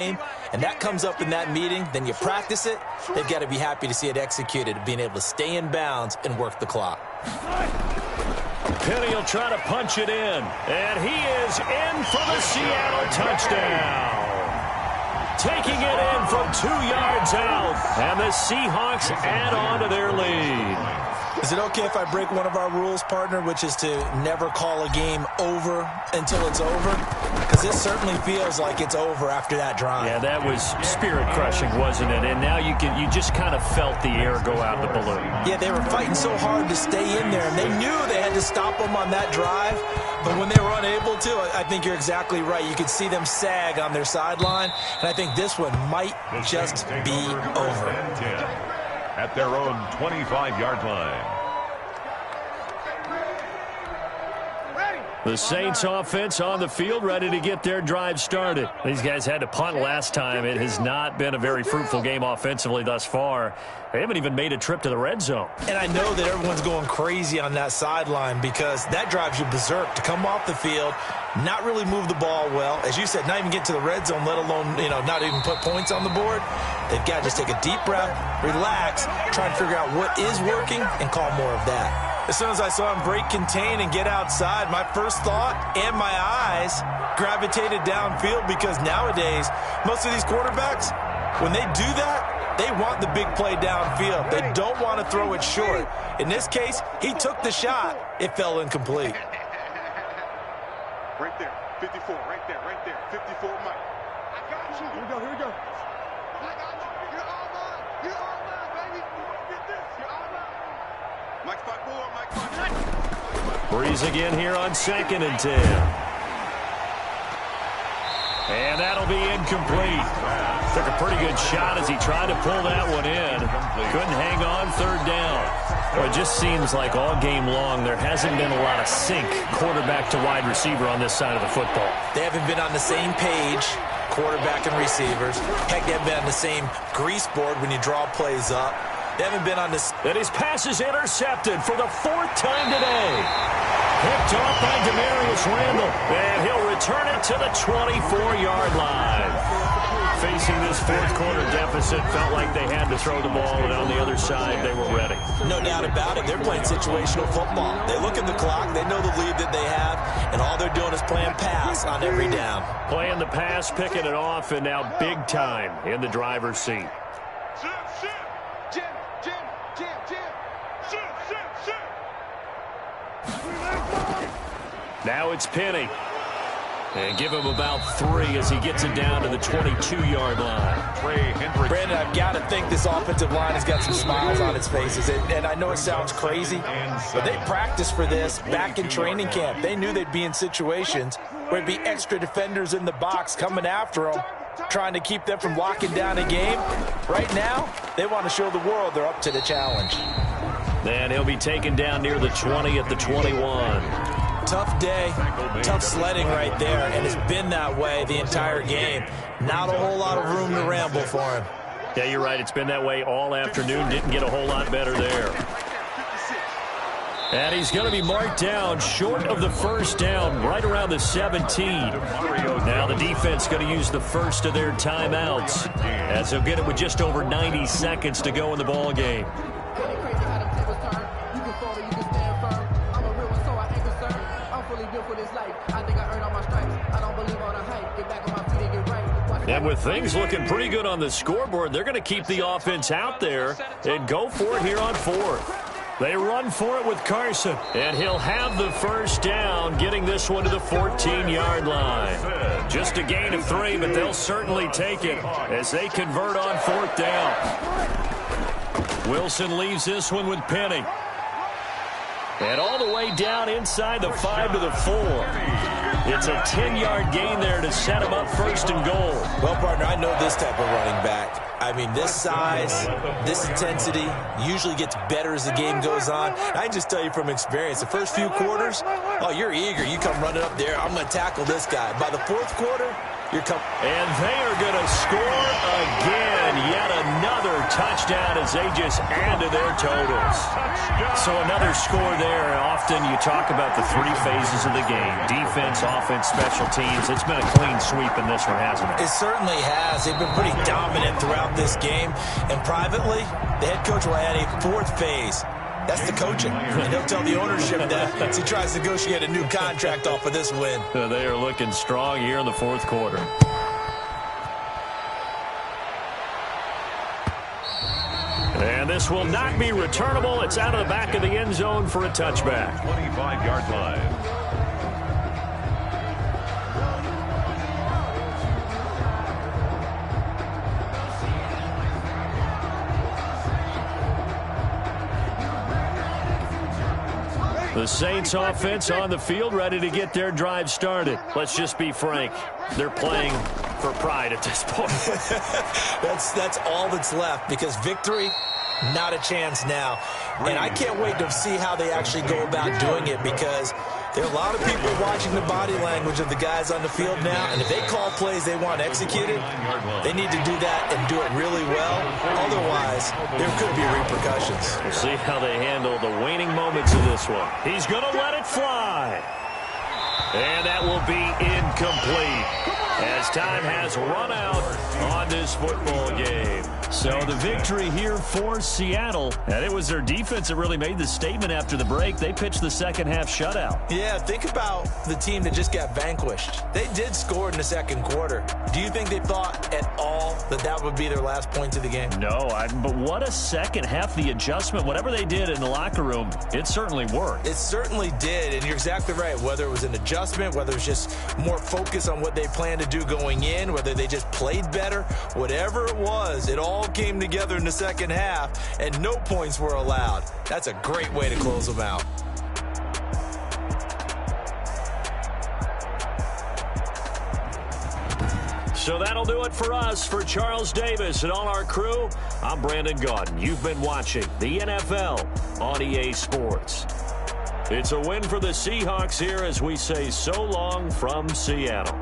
and that comes up in that meeting, then you practice it, they've got to be happy to see it executed, being able to stay in bounds and work the clock. Penny will try to punch it in, and he is in for the Seattle touchdown. Taking it in from 2 yards out, and the Seahawks add on to their lead. Is it okay if I break one of our rules, partner, which is to never call a game over until it's over? Because this certainly feels like it's over after that drive. Yeah, that was spirit-crushing, wasn't it? And now you just kind of felt the air go out of the balloon. Yeah, they were fighting so hard to stay in there, and they knew they had to stop them on that drive. But when they were unable to, I think you're exactly right. You could see them sag on their sideline, and I think this one might just be over. At their own 25-yard line. The Saints offense on the field, ready to get their drive started. These guys had to punt last time. It has not been a very fruitful game offensively thus far. They haven't even made a trip to the red zone. And I know that everyone's going crazy on that sideline because that drives you berserk to come off the field, not really move the ball well. As you said, not even get to the red zone, let alone, not even put points on the board. They've got to just take a deep breath, relax, try and figure out what is working, and call more of that. As soon as I saw him break contain and get outside, my first thought and my eyes gravitated downfield because nowadays, most of these quarterbacks, when they do that, they want the big play downfield. They don't want to throw it short. In this case, he took the shot. It fell incomplete. Right there, 54, right there, 54, Mike. I got you. Here we go. I got you. You're all mine, baby. Get this, you're all mine. Mike 5-4, Mike 5-4. Breeze again here on 2nd and 10. And that'll be incomplete. Took a pretty good shot as he tried to pull that one in. Couldn't hang on 3rd down. Well, it just seems like all game long there hasn't been a lot of sync quarterback to wide receiver on this side of the football. They haven't been on the same page, quarterback and receivers. Heck, they haven't been on the same grease board when you draw plays up. They haven't been on this. And his pass is intercepted for the 4th time today. Picked off by Demarius Randall. And he'll return it to the 24-yard line. Facing this 4th quarter deficit, felt like they had to throw the ball, and on the other side, they were ready. No doubt about it. They're playing situational football. They look at the clock. They know the lead that they have, and all they're doing is playing pass on every down. Playing the pass, picking it off, and now big time in the driver's seat. Now it's Penny. And give him about 3 as he gets it down to the 22-yard line. Brandon, I've got to think this offensive line has got some smiles on its faces. And I know it sounds crazy, but they practiced for this back in training camp. They knew they'd be in situations where there'd be extra defenders in the box coming after them, trying to keep them from locking down a game. Right now, they want to show the world they're up to the challenge. Then he'll be taken down near the 20 at the 21. Tough day, tough sledding right there, and it's been that way the entire game. Not a whole lot of room to ramble for him. Yeah, you're right. It's been that way all afternoon. Didn't get a whole lot better there. And he's going to be marked down short of the 1st down, right around the 17. Now the defense going to use the first of their timeouts, as they'll get it with just over 90 seconds to go in the ball game. And with things looking pretty good on the scoreboard, they're going to keep the offense out there and go for it here on 4th. They run for it with Carson, and he'll have the 1st down, getting this one to the 14-yard line. Just a gain of 3, but they'll certainly take it as they convert on 4th down. Wilson leaves this one with Penny. And all the way down inside the 5 to the 4. It's a 10-yard gain there to set him up 1st and goal. Well, partner, I know this type of running back. I mean, this size, this intensity usually gets better as the game goes on. I can just tell you from experience, the first few quarters, oh, you're eager. You come running up there. I'm going to tackle this guy. By the 4th quarter, you're coming. And they are going to score again. Yet another touchdown as they just added their totals. So another score there. Often you talk about the three phases of the game: defense, offense, special teams. It's been a clean sweep in this one, hasn't it? It certainly has. They've been pretty dominant throughout this game. And privately, the head coach will add a fourth phase. That's the coaching. And he'll tell the ownership that as he tries to negotiate a new contract off of this win. They are looking strong here in the fourth quarter. And this will not be returnable. It's out of the back of the end zone for a touchback. 25-yard line. The Saints offense on the field, ready to get their drive started. Let's just be frank. They're playing for pride at this point. That's all that's left, because victory, not a chance now. And I can't wait to see how they actually go about doing it, because there are a lot of people watching the body language of the guys on the field now, and if they call plays they want executed, they need to do that and do it really well. Otherwise, there could be repercussions. We'll see how they handle the waning moments of this one. He's going to let it fly. And that will be incomplete as time has run out on this football game. So the victory here for Seattle. And it was their defense that really made the statement after the break. They pitched the second half shutout. Yeah, think about the team that just got vanquished. They did score in the second quarter. Do you think they thought at all that that would be their last point of the game? No, but what a second half. The adjustment, whatever they did in the locker room, it certainly worked. It certainly did, and you're exactly right. Whether it was an adjustment, whether it was just more focus on what they planned to do going in, whether they just played better, whatever it was, it all came together in the second half, and no points were allowed. That's a great way to close them out. So that'll do it for us. For Charles Davis and all our crew, I'm Brandon Gaudin. You've been watching the NFL on EA Sports. It's a win for the Seahawks here as we say so long from Seattle.